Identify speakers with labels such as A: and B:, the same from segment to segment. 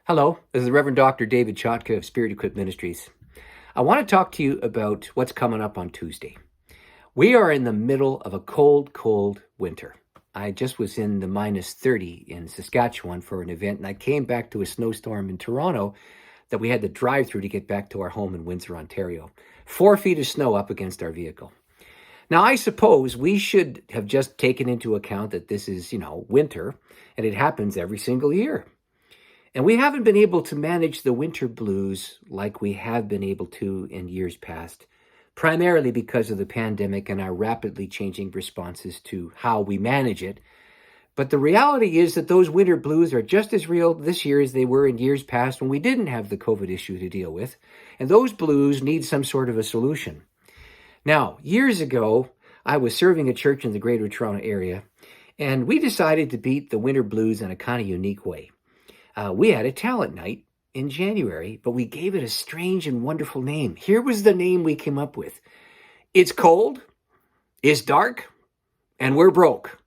A: Hello, this is Reverend Dr. David Chotka of Spirit Equipped Ministries. I want to talk to you about what's coming up on Tuesday. We are in the middle of a cold winter. I just was in the minus 30 in Saskatchewan for an event, and I came back to a snowstorm in Toronto that we had to drive through to get back to our home in Windsor, Ontario. 4 feet of snow up against our vehicle. Now, I suppose we should have just taken into account that this is, winter, and it happens every single year. And we haven't been able to manage the winter blues like we have been able to in years past, primarily because of the pandemic and our rapidly changing responses to how we manage it. But the reality is that those winter blues are just as real this year as they were in years past when we didn't have the COVID issue to deal with. And those blues need some sort of a solution. Now, years ago, I was serving a church in the Greater Toronto area, and we decided to beat the winter blues in a kind of unique way. We had a talent night in January, but we gave it a strange and wonderful name. Here was the name we came up with. It's cold, it's dark, and we're broke.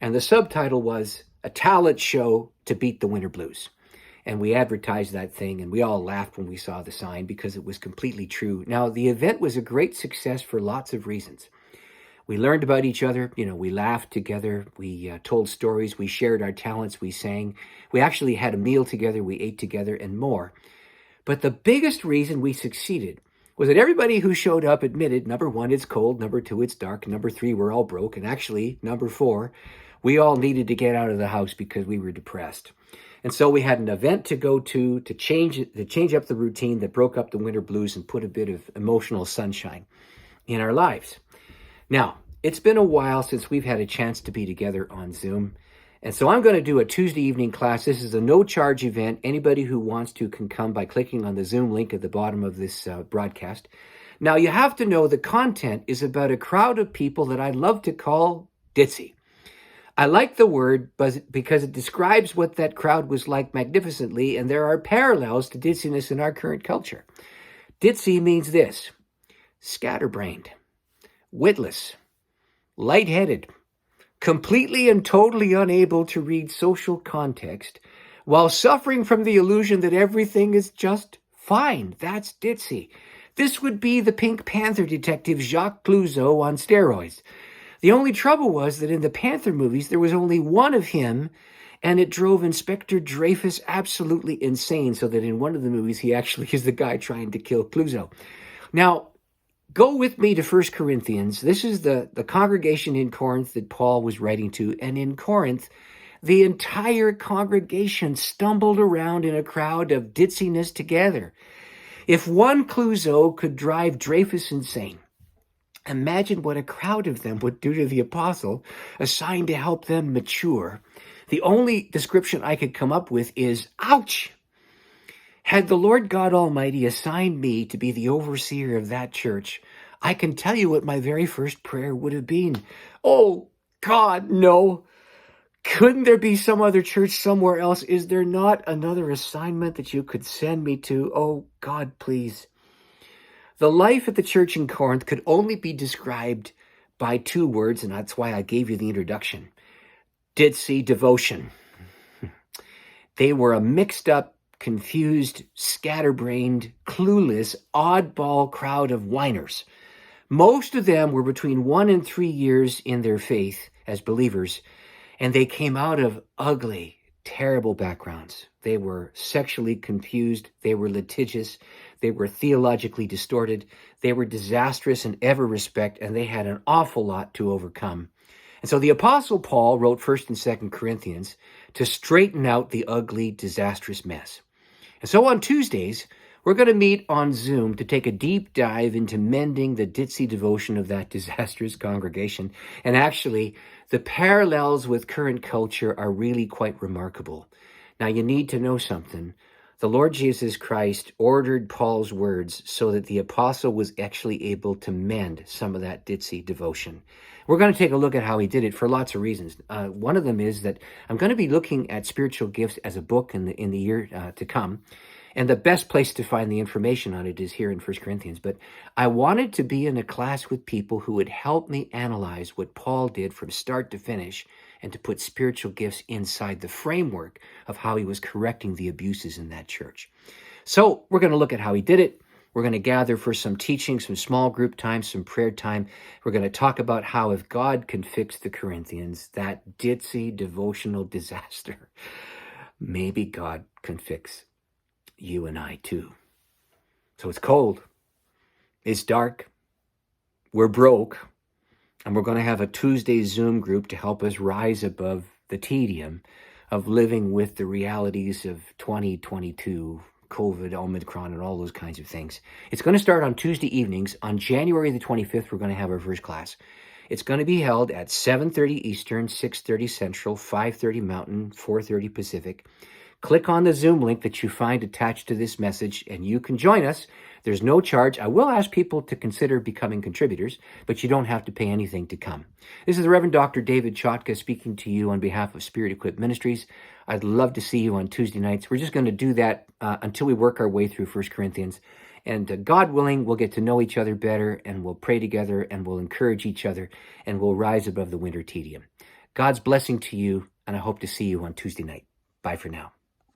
A: And the subtitle was A Talent Show to Beat the Winter Blues. And we advertised that thing, and we all laughed when we saw the sign because it was completely true. Now, the event was a great success for lots of reasons. We learned about each other, we laughed together, we told stories, we shared our talents, we sang. We actually had a meal together, we ate together, and more. But the biggest reason we succeeded was that everybody who showed up admitted, number one, it's cold, number two, it's dark, number three, we're all broke, and actually, number four, we all needed to get out of the house because we were depressed. And so we had an event to go to change up the routine that broke up the winter blues and put a bit of emotional sunshine in our lives. Now, it's been a while since we've had a chance to be together on Zoom. And so I'm going to do a Tuesday evening class. This is a no-charge event. Anybody who wants to can come by clicking on the Zoom link at the bottom of this broadcast. Now, you have to know the content is about a crowd of people that I love to call DITZY. I like the word because it describes what that crowd was like magnificently, and there are parallels to ditziness in our current culture. DITZY means this: scatterbrained, witless, lightheaded, completely and totally unable to read social context, while suffering from the illusion that everything is just fine. That's DITZY. This would be the Pink Panther detective Jacques Clouseau on steroids. The only trouble was that in the Panther movies, there was only one of him, and it drove Inspector Dreyfus absolutely insane, so that in one of the movies, he actually is the guy trying to kill Clouseau. Now, go with me to 1 Corinthians. This is the congregation in Corinth that Paul was writing to. And in Corinth, the entire congregation stumbled around in a crowd of ditziness together. If one Clouseau could drive Dreyfus insane, imagine what a crowd of them would do to the apostle assigned to help them mature. The only description I could come up with is, ouch! Had the Lord God Almighty assigned me to be the overseer of that church, I can tell you what my very first prayer would have been. Oh, God, no. Couldn't there be some other church somewhere else? Is there not another assignment that you could send me to? Oh, God, please. The life at the church in Corinth could only be described by two words, and that's why I gave you the introduction. DITZY, devotion. They were a mixed up, confused, scatterbrained, clueless, oddball crowd of whiners. Most of them were between 1 and 3 years in their faith as believers, and they came out of ugly, terrible backgrounds. They were sexually confused, they were litigious, they were theologically distorted, they were disastrous in every respect, and they had an awful lot to overcome. And so the Apostle Paul wrote 1 and 2 Corinthians to straighten out the ugly, disastrous mess. And so on Tuesdays, we're going to meet on Zoom to take a deep dive into mending the ditzy devotion of that disastrous congregation. And actually, the parallels with current culture are really quite remarkable. Now, you need to know something. The Lord Jesus Christ ordered Paul's words so that the apostle was actually able to mend some of that ditzy devotion. We're going to take a look at how he did it for lots of reasons. One of them is that I'm going to be looking at spiritual gifts as a book in the year to come. And the best place to find the information on it is here in 1 Corinthians. But I wanted to be in a class with people who would help me analyze what Paul did from start to finish and to put spiritual gifts inside the framework of how he was correcting the abuses in that church. So we're going to look at how he did it. We're going to gather for some teaching, some small group time, some prayer time. We're going to talk about how if God can fix the Corinthians, that ditzy devotional disaster, maybe God can fix you and I too. So it's cold. It's dark. We're broke. And we're going to have a Tuesday Zoom group to help us rise above the tedium of living with the realities of 2022, COVID, Omicron, and all those kinds of things. It's going to start on Tuesday evenings. On January the 25th, we're going to have our first class. It's going to be held at 7:30 Eastern, 6:30 Central, 5:30 Mountain, 4:30 Pacific. Click on the Zoom link that you find attached to this message, and you can join us. There's no charge. I will ask people to consider becoming contributors, but you don't have to pay anything to come. This is the Reverend Dr. David Chotka speaking to you on behalf of Spirit Equipped Ministries. I'd love to see you on Tuesday nights. We're just going to do that until we work our way through 1 Corinthians. And God willing, we'll get to know each other better, and we'll pray together, and we'll encourage each other, and we'll rise above the winter tedium. God's blessing to you, and I hope to see you on Tuesday night. Bye for now.